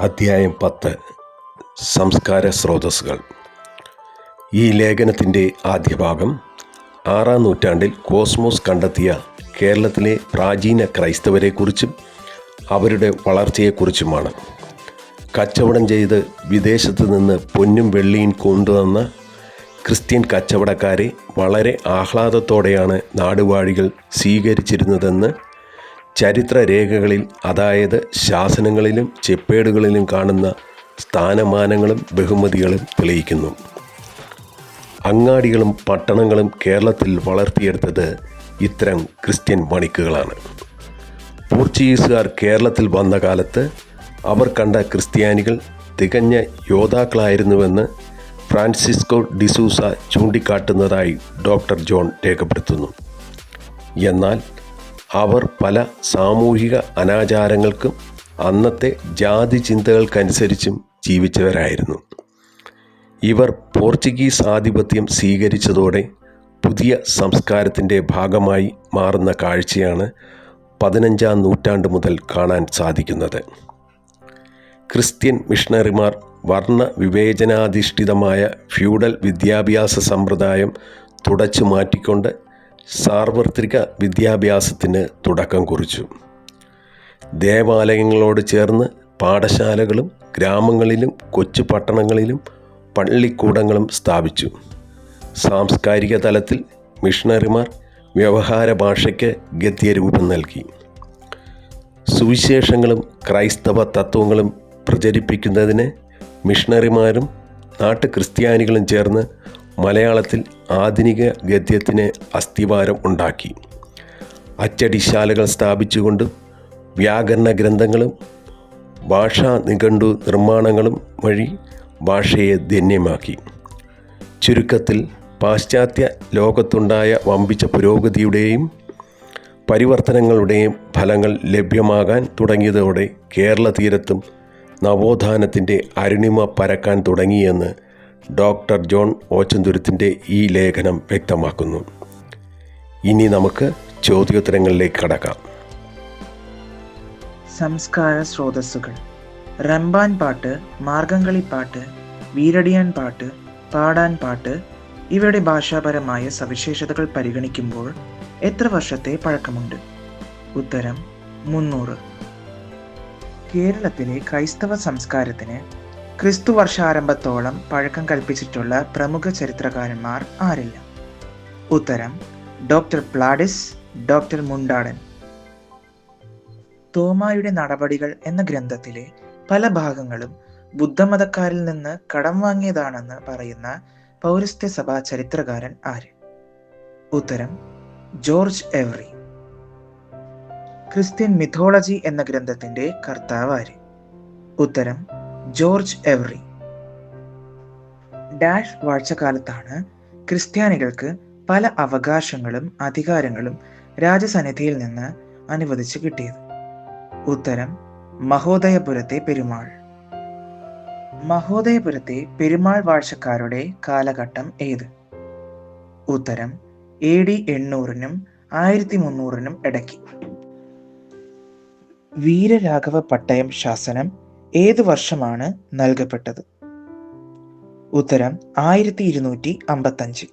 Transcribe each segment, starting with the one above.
അധ്യായം 10 സംസ്കാര സ്രോതസ്സുകൾ. ഈ ലേഖനത്തിൻ്റെ ആദ്യ ഭാഗം 6-ാം നൂറ്റാണ്ടിൽ കോസ്മോസ് കണ്ടെത്തിയ കേരളത്തിലെ പ്രാചീന ക്രൈസ്തവരെക്കുറിച്ചും അവരുടെ വളർച്ചയെക്കുറിച്ചുമാണ്. കച്ചവടം ചെയ്ത് വിദേശത്തു നിന്ന് പൊന്നും വെള്ളിയും കൊണ്ടുവന്ന ക്രിസ്ത്യൻ കച്ചവടക്കാരെ വളരെ ആഹ്ലാദത്തോടെയാണ് നാടുവാഴികൾ സ്വീകരിച്ചിരുന്നതെന്ന് ചരിത്രരേഖകളിൽ, അതായത് ശാസനങ്ങളിലും ചെപ്പേടുകളിലും കാണുന്ന സ്ഥാനമാനങ്ങളും ബഹുമതികളും തെളിയിക്കുന്നു. അങ്ങാടികളും പട്ടണങ്ങളും കേരളത്തിൽ വളർത്തിയെടുത്തത് ഇത്തരം ക്രിസ്ത്യൻ വണിക്കുകളാണ്. പോർച്ചുഗീസുകാർ കേരളത്തിൽ വന്ന കാലത്ത് അവർ കണ്ട ക്രിസ്ത്യാനികൾ തികഞ്ഞ യോദ്ധാക്കളായിരുന്നുവെന്ന് ഫ്രാൻസിസ്കോ ഡിസൂസ ചൂണ്ടിക്കാട്ടുന്നതായി ഡോക്ടർ ജോൺ രേഖപ്പെടുത്തുന്നു. എന്നാൽ അവർ പല സാമൂഹിക അനാചാരങ്ങൾക്കും അന്നത്തെ ജാതി ചിന്തകൾക്കനുസരിച്ചും ജീവിച്ചവരായിരുന്നു. ഇവർ പോർച്ചുഗീസ് ആധിപത്യം സ്വീകരിച്ചതോടെ പുതിയ സംസ്കാരത്തിൻ്റെ ഭാഗമായി മാറുന്ന കാഴ്ചയാണ് 15-ാം നൂറ്റാണ്ട് മുതൽ കാണാൻ സാധിക്കുന്നത്. ക്രിസ്ത്യൻ മിഷണറിമാർ വർണ്ണ വിവേചനാധിഷ്ഠിതമായ ഫ്യൂഡൽ വിദ്യാഭ്യാസ സമ്പ്രദായം തുടച്ചു മാറ്റിക്കൊണ്ട് സാർവത്രിക വിദ്യാഭ്യാസത്തിന് തുടക്കം കുറിച്ചു. ദേവാലയങ്ങളോട് ചേർന്ന് പാഠശാലകളും ഗ്രാമങ്ങളിലും കൊച്ചു പട്ടണങ്ങളിലും പള്ളിക്കൂടങ്ങളും സ്ഥാപിച്ചു. സാംസ്കാരിക തലത്തിൽ മിഷണറിമാർ വ്യവഹാര ഭാഷയ്ക്ക് ഗദ്യരൂപം നൽകി. സുവിശേഷങ്ങളും ക്രൈസ്തവ തത്വങ്ങളും പ്രചരിപ്പിക്കുന്നതിന് മിഷണറിമാരും നാട്ടു ക്രിസ്ത്യാനികളും ചേർന്ന് മലയാളത്തിൽ ആധുനിക ഗദ്യത്തിന് അസ്ഥിവാരം ഉണ്ടാക്കി. അച്ചടിശാലകൾ സ്ഥാപിച്ചുകൊണ്ട് വ്യാകരണ ഗ്രന്ഥങ്ങളും ഭാഷാ നിഘണ്ടു നിർമ്മാണങ്ങളും വഴി ഭാഷയെ ധന്യമാക്കി. ചുരുക്കത്തിൽ പാശ്ചാത്യ ലോകത്തുണ്ടായ വമ്പിച്ച പുരോഗതിയുടെയും പരിവർത്തനങ്ങളുടെയും ഫലങ്ങൾ ലഭ്യമാകാൻ തുടങ്ങിയതോടെ കേരള തീരത്തും നവോത്ഥാനത്തിൻ്റെ അരുണിമ പരക്കാൻ തുടങ്ങിയെന്ന് ഡോക്ടർ ജോൺ ഓച്ചന്തുരുത്തിൻ്റെ ഈ ലേഖനം വ്യക്തമാക്കുന്നു. ഇനി നമുക്ക് ചോദ്യോത്തരങ്ങളിലേക്ക് കടക്കാം. സംസ്കാര സ്രോതസ്സുകൾ: റംബാൻ പാട്ട്, മാർഗംകളി പാട്ട്, വീരടിയാൻ പാട്ട്, പാടാൻ പാട്ട് ഇവയുടെ ഭാഷാപരമായ സവിശേഷതകൾ പരിഗണിക്കുമ്പോൾ എത്ര വർഷത്തെ പഴക്കമുണ്ട്? ഉത്തരം 300. കേരളത്തിലെ ക്രൈസ്തവ സംസ്കാരത്തിന് ക്രിസ്തു വർഷാരംഭത്തോളം പഴക്കം കൽപ്പിച്ചിട്ടുള്ള പ്രമുഖ ചരിത്രകാരന്മാർ ആരെല്ലാം? ഉത്തരം ഡോക്ടർ പ്ലാഡിസ്, ഡോക്ടർ മുണ്ടാടൻ. തോമായുടെ നടപടികൾ എന്ന ഗ്രന്ഥത്തിലെ പല ഭാഗങ്ങളും ബുദ്ധമതക്കാരിൽ നിന്ന് കടം വാങ്ങിയതാണെന്ന് പറയുന്ന പൗരസ്ത്യ സഭാ ചരിത്രകാരൻ ആര്? ഉത്തരം ജോർജ് എവറി. ക്രിസ്ത്യൻ മിഥോളജി എന്ന ഗ്രന്ഥത്തിന്റെ കർത്താവ് ആര്? ഉത്തരം ജോർജ് എവറി. ഡാഷ് വാഴ്ചക്കാലത്താണ് ക്രിസ്ത്യാനികൾക്ക് പല അവകാശങ്ങളും അധികാരങ്ങളും രാജസന്നിധിയിൽ നിന്ന് അനുവദിച്ചു കിട്ടിയത്? ഉത്തരം മഹോദയപുരത്തെ പെരുമാൾ. മഹോദയപുരത്തെ പെരുമാൾ വാഴ്ചക്കാരുടെ കാലഘട്ടം ഏത്? ഉത്തരം AD 800-നും 1300-നും ഇടയ്ക്ക്. വീരരാഘവ പട്ടയം ശാസനം ഏതു വർഷമാണ് നൽകപ്പെട്ടത്? ഉത്തരം 1255.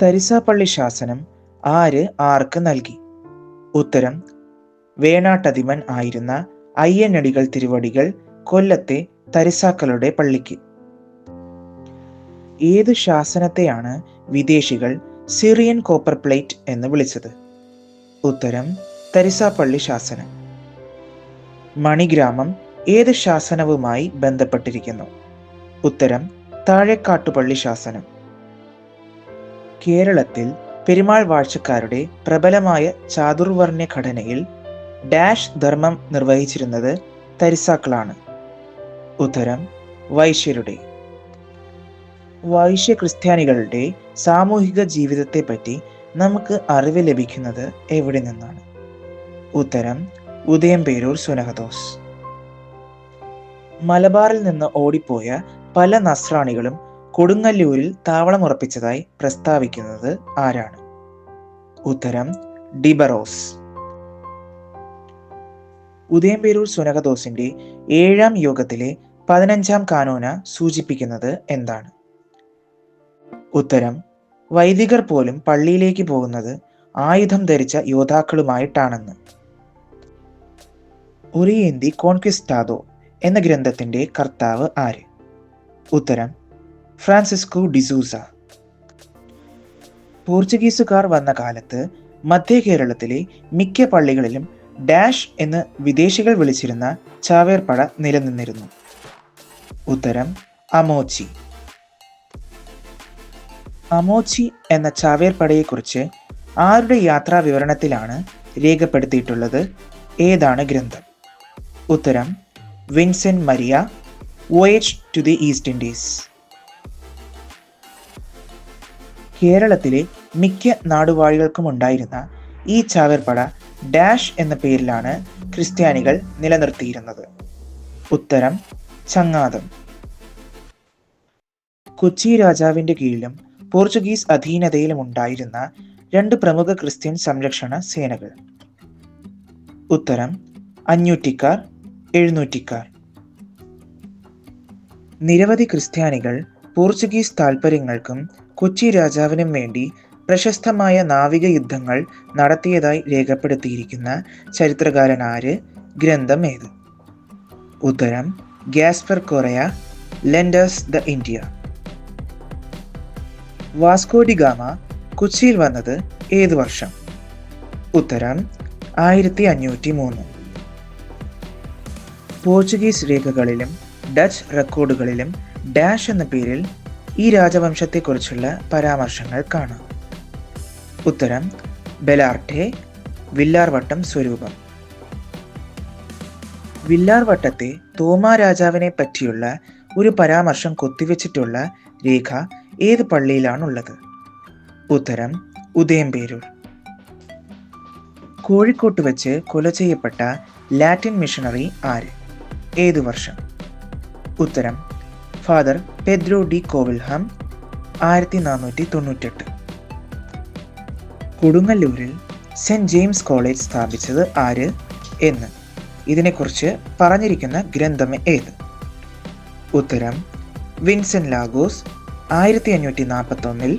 തരിസാപ്പള്ളി ശാസനം ആര് ആർക്ക് നൽകി? ഉത്തരം വേണാട്ടധിപൻ ആയിരുന്ന അയ്യനടികൾ തിരുവടികൾ കൊല്ലത്തെ തരിസാക്കളുടെ പള്ളിക്ക്. ഏതു ശാസനത്തെയാണ് വിദേശികൾ സിറിയൻ കോപ്പർ പ്ലേറ്റ് എന്ന് വിളിച്ചത്? ഉത്തരം തരിസാപ്പള്ളി ശാസനം. മണിഗ്രാമം ഏത് ശാസനവുമായി ബന്ധപ്പെട്ടിരിക്കുന്നു? ഉത്തരം താഴെക്കാട്ടുപള്ളി ശാസനം. കേരളത്തിൽ പെരുമാൾ വാഴ്ചക്കാരുടെ പ്രബലമായ ചാതുർവർണ്ണ്യ ഘടനയിൽ ഡാഷ് ധർമ്മം നിർവഹിച്ചിരുന്നത് തരിസാക്കളാണ്? ഉത്തരം വൈശ്യരുടെ. വൈശ്യ ക്രിസ്ത്യാനികളുടെ സാമൂഹിക ജീവിതത്തെപ്പറ്റി നമുക്ക് അറിവ് ലഭിക്കുന്നത് എവിടെ നിന്നാണ്? ഉത്തരം ഉദയംപേരൂർ സുനഹദോസ്. മലബാറിൽ നിന്ന് ഓടിപ്പോയ പല നസ്രാണികളും കൊടുങ്ങല്ലൂരിൽ താവളമുറപ്പിച്ചതായി പ്രസ്താവിക്കുന്നത് ആരാണ്? ഉത്തരം ഡിബറോസ്. ഉദയംപേരൂർ സുനകദോസിന്റെ 7-ാം യോഗത്തിലെ 15-ാം കാനോന സൂചിപ്പിക്കുന്നത് എന്താണ്? ഉത്തരം വൈദികർ പോലും പള്ളിയിലേക്ക് പോകുന്നത് ആയുധം ധരിച്ച യോദ്ധാക്കളുമായിട്ടാണെന്ന്. ഒറിയേന്തി കോൺക്വിസ്റ്റാദോ എന്ന ഗ്രന്ഥത്തിന്റെ കർത്താവ് ആര്? ഉത്തരം ഫ്രാൻസിസ്കോ ഡിസൂസ. പോർച്ചുഗീസുകാർ വന്ന കാലത്ത് മധ്യ കേരളത്തിലെ മിക്ക പള്ളികളിലും ഡാഷ് എന്ന് വിദേശികൾ വിളിച്ചിരുന്ന ചാവേർപ്പട നിലനിന്നിരുന്നു. ഉത്തരം അമോച്ചി. അമോച്ചി എന്ന ചാവേർപ്പടയെക്കുറിച്ച് ആരുടെ യാത്രാ വിവരണത്തിലാണ് രേഖപ്പെടുത്തിയിട്ടുള്ളത്? ഏതാണ് ഗ്രന്ഥം? ഉത്തരം Vincent Maria, voyage to the East Indies. കേരളത്തിലെ മിക്ക നാടുവാഴികൾക്കും ഉണ്ടായിരുന്ന ഈ ചാവേർപ്പട ഡാഷ് എന്ന പേരിലാണ് ക്രിസ്ത്യാനികൾ നിലനിർത്തിയിരുന്നത്. ഉത്തരം ചങ്ങാതം. കൊച്ചി രാജാവിന്റെ കീഴിലും പോർച്ചുഗീസ് അധീനതയിലും ഉണ്ടായിരുന്ന 2 പ്രമുഖ ക്രിസ്ത്യൻ സംരക്ഷണ സേനകൾ. ഉത്തരം അഞ്ഞൂറ്റിക്കാർ, എഴുന്നൂറ്റിക്കാർ. നിരവധി ക്രിസ്ത്യാനികൾ പോർച്ചുഗീസ് താൽപ്പര്യങ്ങൾക്കും കൊച്ചി രാജാവിനും വേണ്ടി പ്രശസ്തമായ നാവിക യുദ്ധങ്ങൾ നടത്തിയതായി രേഖപ്പെടുത്തിയിരിക്കുന്ന ചരിത്രകാരൻ ആര്? ഗ്രന്ഥം ഏത്? ഉത്തരം Gaspar Correia, Lendas da India. Vasco da Gama കൊച്ചിയിൽ വന്നത് ഏത് വർഷം? ഉത്തരം 1503. പോർച്ചുഗീസ് രേഖകളിലും ഡച്ച് റെക്കോർഡുകളിലും ഡാഷ് എന്ന പേരിൽ ഈ രാജവംശത്തെക്കുറിച്ചുള്ള പരാമർശങ്ങൾ കാണാം. ഉത്തരം ബെലാർട്ടെ, വില്ലാർവട്ടം സ്വരൂപം. വില്ലാർവട്ടത്തെ തോമാ രാജാവിനെ പറ്റിയുള്ള ഒരു പരാമർശം കൊത്തിവെച്ചിട്ടുള്ള രേഖ ഏത് പള്ളിയിലാണുള്ളത്? ഉത്തരം ഉദയംപേരൂർ. കോഴിക്കോട്ട് വെച്ച് കൊല ചെയ്യപ്പെട്ട ലാറ്റിൻ മിഷണറി ആര്? ഏതു വർഷം? ഉത്തരം ഫാദർ പെദ്രോ ഡി കോവിൽഹാം, 1498. കൊടുങ്ങല്ലൂരിൽ സെന്റ് ജെയിംസ് കോളേജ് സ്ഥാപിച്ചത് ആര് എന്ന് ഇതിനെക്കുറിച്ച് പറഞ്ഞിരിക്കുന്ന ഗ്രന്ഥം ഏത്? ഉത്തരം വിൻസെന്റ് ലാഗോസ്, 1541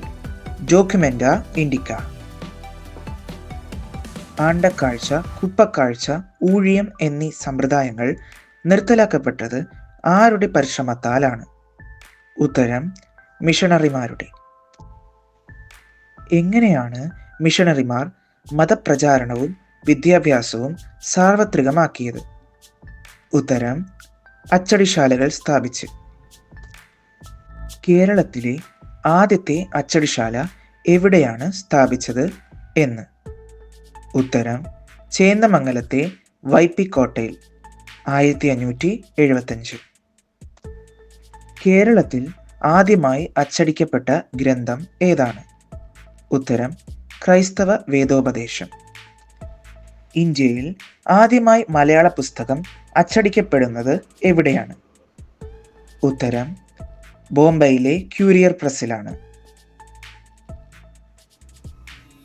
ഡോക്യുമെന്റ ഇൻഡിക്ക. ആണ്ടക്കാഴ്ച, കുപ്പക്കാഴ്ച, ഊഴിയം എന്നീ സമ്പ്രദായങ്ങൾ നിർത്തലാക്കപ്പെട്ടത് ആരുടെ പരിശ്രമത്താലാണ്? ഉത്തരം മിഷണറിമാരുടെ. എങ്ങനെയാണ് മിഷണറിമാർ മതപ്രചാരണവും വിദ്യാഭ്യാസവും സാർവത്രികമാക്കിയത്? ഉത്തരം അച്ചടിശാലകൾ സ്ഥാപിച്ച്. കേരളത്തിലെ ആദ്യത്തെ അച്ചടിശാല എവിടെയാണ് സ്ഥാപിച്ചത് എന്ന്? ഉത്തരം ചേന്ദമംഗലത്തെ വൈപ്പിക്കോട്ടയിൽ, 1575. കേരളത്തിൽ ആദ്യമായി അച്ചടിക്കപ്പെട്ട ഗ്രന്ഥം ഏതാണ്? ഉത്തരം ക്രൈസ്തവ വേദോപദേശം. ഇന്ത്യയിൽ ആദ്യമായി മലയാള പുസ്തകം അച്ചടിക്കപ്പെടുന്നത് എവിടെയാണ്? ഉത്തരം ബോംബെയിലെ ക്യൂരിയർ പ്രസ്സിലാണ്.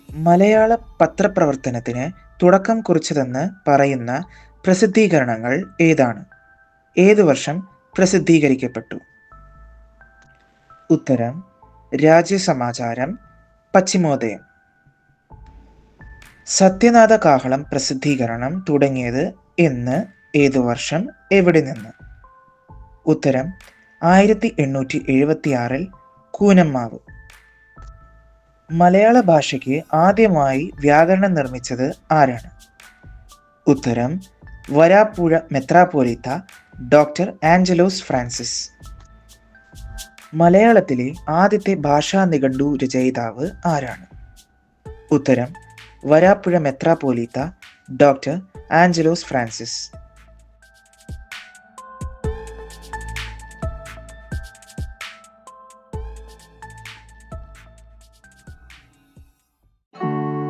മലയാള പത്രപ്രവർത്തനത്തിന് തുടക്കം കുറിച്ചതെന്ന് പറയുന്ന പ്രസിദ്ധീകരണങ്ങൾ ഏതാണ്? ഏതു വർഷം പ്രസിദ്ധീകരിക്കപ്പെട്ടു? ഉത്തരം രാജ്യസമാചാരം, പശ്ചിമോദയം. സത്യനാഥ കാഹളം പ്രസിദ്ധീകരണം തുടങ്ങിയത് എന്ന്, ഏതു വർഷം, എവിടെ നിന്ന്? ഉത്തരം 1876 കൂനമ്മാവ്. മലയാള ഭാഷയ്ക്ക് ആദ്യമായി വ്യാകരണം നിർമ്മിച്ചത് ആരാണ്? ഉത്തരം വരാപ്പുഴ മെത്രാപ്പോലീത്ത ഡോക്ടർ ആഞ്ചലോസ് ഫ്രാൻസിസ്. മലയാളത്തിലെ ആദ്യത്തെ ഭാഷാ നിഘണ്ടു രചയിതാവ് ആരാണ്? ഉത്തരം വരാപ്പുഴ മെത്രാപ്പോലീത്ത ഡോക്ടർ ആഞ്ചലോസ് ഫ്രാൻസിസ്.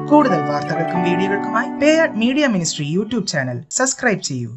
കൂടുതൽ വാർത്തകൾക്കും വീഡിയോകൾക്കുമായി പേയാർഡ് media ministry YouTube channel subscribe ചെയ്യൂ.